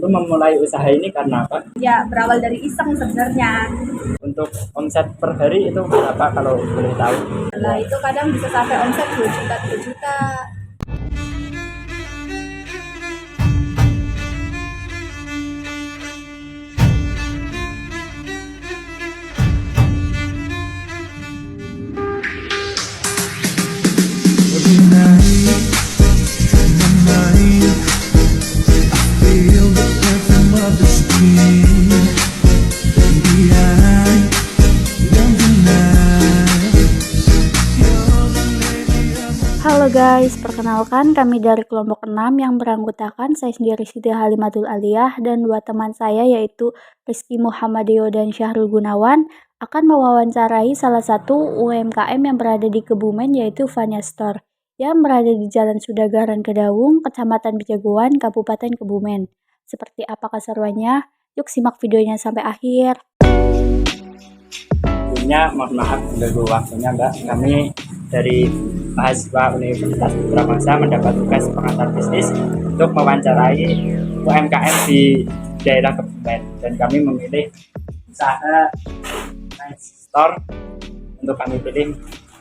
memulai usaha ini karena apa? Ya, berawal dari iseng sebenarnya. Untuk omset per hari itu berapa kalau boleh tahu? Nah, itu kadang bisa sampai omset 2 juta, 3 juta. Every night in my mind, I feel the perfume of the street. Baby, I won't deny you're the lady of my. Halo guys, perkenalkan kami dari kelompok 6 yang beranggotakan saya sendiri Siti Halimatul Aliyah dan dua teman saya yaitu Rizky Muhammadeo dan Syahrul Gunawan akan mewawancarai salah satu UMKM yang berada di Kebumen yaitu Vania Store yang berada di Jalan Sudagaran Kedawung, Kecamatan Bejagoan, Kabupaten Kebumen. Seperti apa keseruannya? Yuk simak videonya sampai akhir. Sebelumnya mohon maaf mengganggu waktunya Mbak. Kami dari mahasiswa Universitas Putra Bangsa mendapat tugas pengantar bisnis untuk mewawancarai UMKM di daerah Kebumen dan kami memilih usaha store untuk kami pilih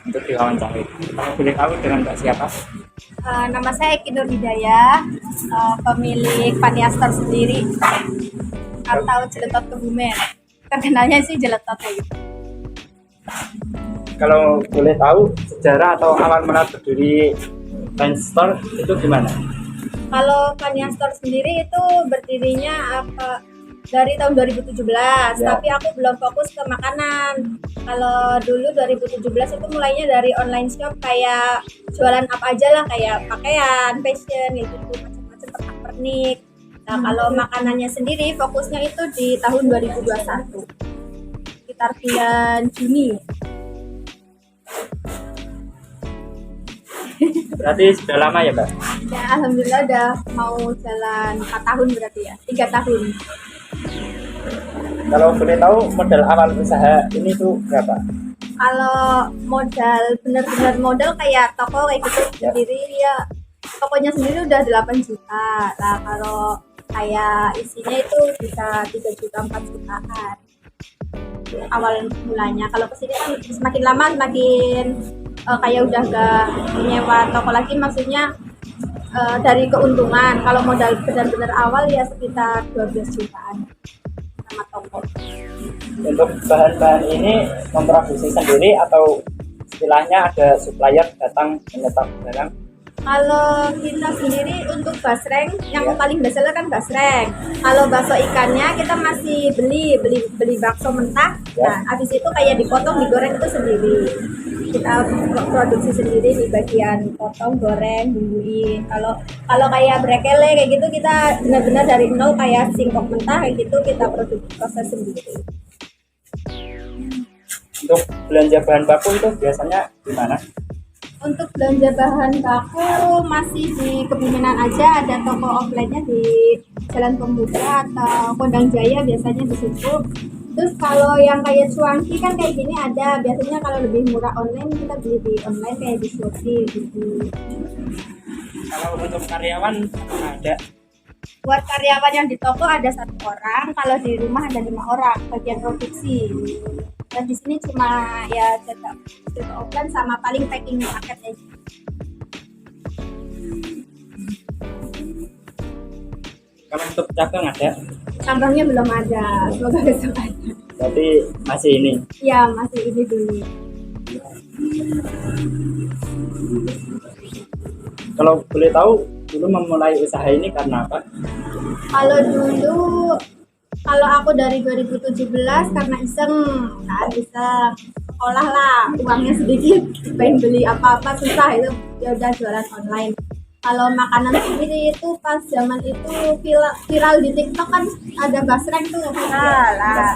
untuk diwawancarai. Kalau boleh tahu dengan Mbak siapa? Nama saya Eki Nur Hidayah, pemilik Vania Store sendiri atau Jeletot Kebumen. Terkenalnya sih Jeletot kayak gitu. Kalau boleh tahu sejarah atau awal mula berdiri Vania Store itu gimana? Kalau Vania Store sendiri itu berdirinya dari tahun 2017, Ya. tapi aku belum fokus ke makanan. Kalau dulu 2017 itu mulainya dari online shop kayak jualan apa aja lah, kayak pakaian, fashion, gitu macam-macam pernak-pernik. Nah, kalau makanannya sendiri fokusnya itu di tahun 2021, sekitar bulan Juni. Berarti sudah lama ya Mbak? Ya, alhamdulillah udah mau jalan 4 tahun berarti ya, 3 tahun. Kalau boleh tahu modal awal usaha ini tuh berapa? Kalau modal bener-bener modal kayak toko kayak gitu Ya. sendiri ya, tokonya sendiri udah 8 juta. Nah, kalau kayak isinya itu bisa 3 juta 4 jutaan awal mulanya. Kalau kesini kan semakin lama semakin kayak udah gak nyewa toko lagi, maksudnya dari keuntungan. Kalau modal benar-benar awal ya sekitar 12 jutaan sama toko. Untuk bahan-bahan ini memproduksi sendiri atau istilahnya ada supplier datang menyetok barang? Kalau kita sendiri untuk basreng, yang paling bestseller kan basreng. Kalau bakso ikannya kita masih beli bakso mentah. Ya. Nah, habis itu kayak dipotong, digoreng itu sendiri. Kita produksi sendiri di bagian potong, goreng, bumbuin. Kalau kayak brekele kayak gitu kita benar-benar dari nol, kayak singkong mentah kayak gitu kita proses sendiri. Untuk belanja bahan baku itu biasanya gimana? Untuk belanja bahan baku masih di Kebumenan aja, ada toko offline-nya di Jalan Pemuda atau Kondang Jaya biasanya di situ. Terus kalau yang kayak cuanki kan kayak gini ada, biasanya kalau lebih murah online kita beli di online kayak di Shopee gitu. Kalau untuk karyawan ada? Buat karyawan yang di toko ada 1 orang, kalau di rumah ada 5 orang bagian produksi. Dan di sini cuma ya jaga offline sama paling packing paket aja. Kalau untuk cabang ada? Cabangnya belum ada, semoga besok ada. Berarti masih ini. Ya, masih ini dulu. Kalau boleh tahu dulu memulai usaha ini karena apa? Kalau aku dari 2017 karena iseng, nah bisa sekolah lah, uangnya sedikit, pengen beli apa-apa susah, itu ya udah jualan online. Kalau makanan sendiri itu pas zaman itu viral di TikTok kan, ada basreng tuh viral lah.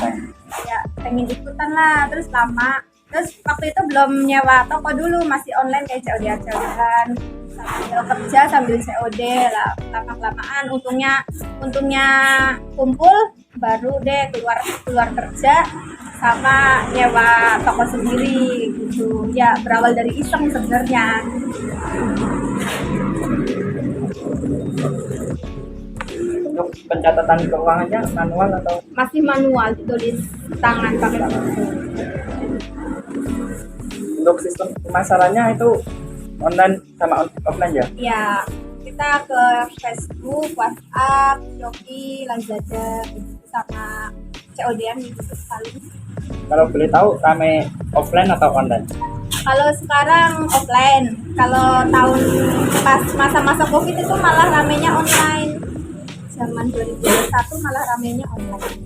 Ya pengen ikutan lah, terus lama. Terus waktu itu belum nyewa toko dulu, masih online kayak COD-an, sambil kerja sambil COD lah. Lama-kelamaan untungnya kumpul, baru deh keluar kerja sama nyewa toko sendiri gitu. Ya berawal dari iseng sebenarnya. Untuk pencatatan keuangannya manual atau Masih manual, ditulis tangan pakai buku. untuk sistem pemasarannya itu online sama offline ya? Ya, kita ke Facebook, WhatsApp, Shopee, Lazada, gitu, sama COD-an gitu sekali. Kalau boleh tahu rame offline atau online? Kalau sekarang offline, kalau tahun pas masa-masa COVID itu malah ramenya online. Zaman 2021 malah ramenya online.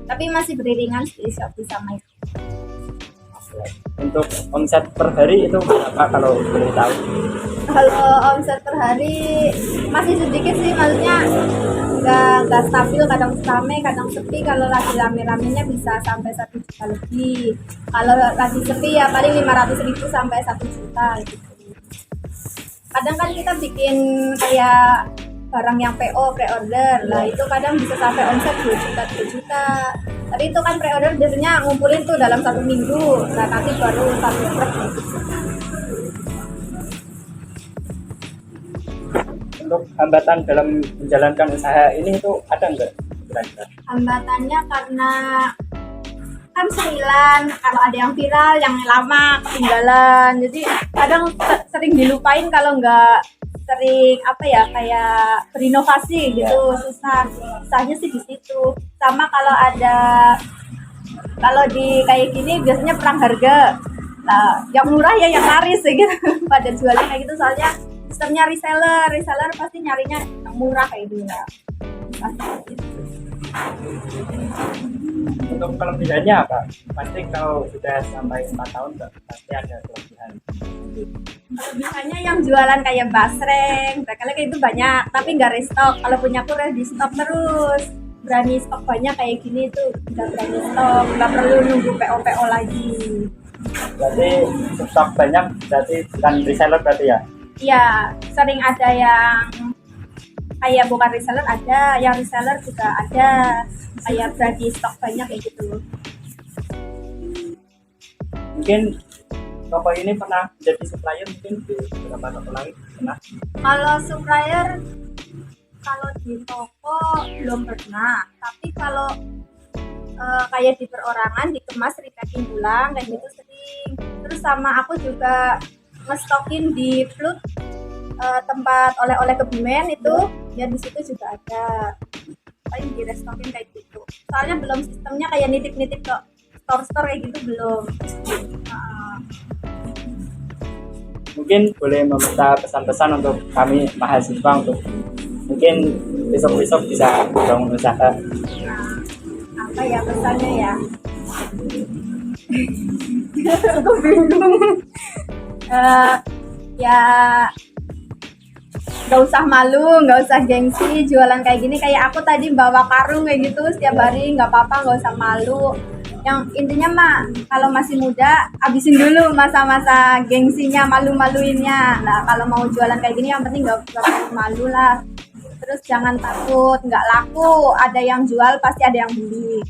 Tapi masih beriringan di Shopee sama itu. Offline. Untuk omset per hari itu berapa kalau boleh tahu? Kalau omset per hari masih sedikit sih, maksudnya nggak stabil, kadang rame kadang sepi. Kalau lagi rame-ramenya bisa sampai 1 juta lebih, kalau lagi sepi ya paling 500.000 sampai 1 juta gitu. Kadang kan kita bikin kayak barang yang PO pre-order lah, itu kadang bisa sampai omset 2 juta 3 juta. Tapi itu kan pre-order biasanya ngumpulin tuh dalam 1 minggu, nah nanti baru 1 truk gitu. Untuk hambatan dalam menjalankan usaha ini itu ada nggak kira-kira? Hambatannya karena kan sembilan, kalau ada yang viral yang lama ketinggalan, jadi kadang sering dilupain kalau nggak sering apa ya, kayak berinovasi gitu. Susahnya sih di situ. Sama kalau di kayak gini biasanya perang harga, nah yang murah ya yang laris ya gitu pada jualnya kayak gitu, soalnya sistemnya reseller pasti nyarinya yang murah kayak gitu ya. Untuk kelebihannya apa? Pasti kalau sudah sampai 4 tahun pasti ada kelebihan. Kelebihannya yang jualan kayak basreng, mereka kayak itu banyak, tapi nggak restock. Kalau punya aku di stok terus, berani stok banyak kayak gini tuh, udah berani stok, nggak perlu nunggu PO lagi. Berarti stok banyak berarti bukan reseller berarti ya? Iya, sering ada yang kayak bukan reseller, ada yang reseller juga ada, kayak berani stok banyak kayak gitu. Mungkin toko ini pernah jadi supplier mungkin di beberapa toko lain pernah? Kalau supplier, kalau di toko belum pernah, tapi kalau kayak di perorangan dikemas repacking ulang kayak gitu sering. Terus sama aku juga ngestokin di Flut, tempat oleh-oleh Kebumen itu, ya di situ juga ada. Paling di restokin kayak gitu. Soalnya belum sistemnya kayak nitip-nitip ke store-store kayak gitu belum. Mungkin boleh meminta pesan-pesan untuk kami mahasiswa untuk mungkin besok-besok bisa bangun usaha. Apa ya pesannya ya? Aku bingung. Ya nggak usah malu, nggak usah gengsi jualan kayak gini. Kayak aku tadi bawa karung kayak gitu setiap hari, nggak apa-apa, nggak usah malu. Yang intinya mah kalau masih muda habisin dulu masa-masa gengsinya, malu-maluinnya. Nah kalau mau jualan kayak gini yang penting nggak perlu malu lah. Terus jangan takut, nggak laku, ada yang jual pasti ada yang beli.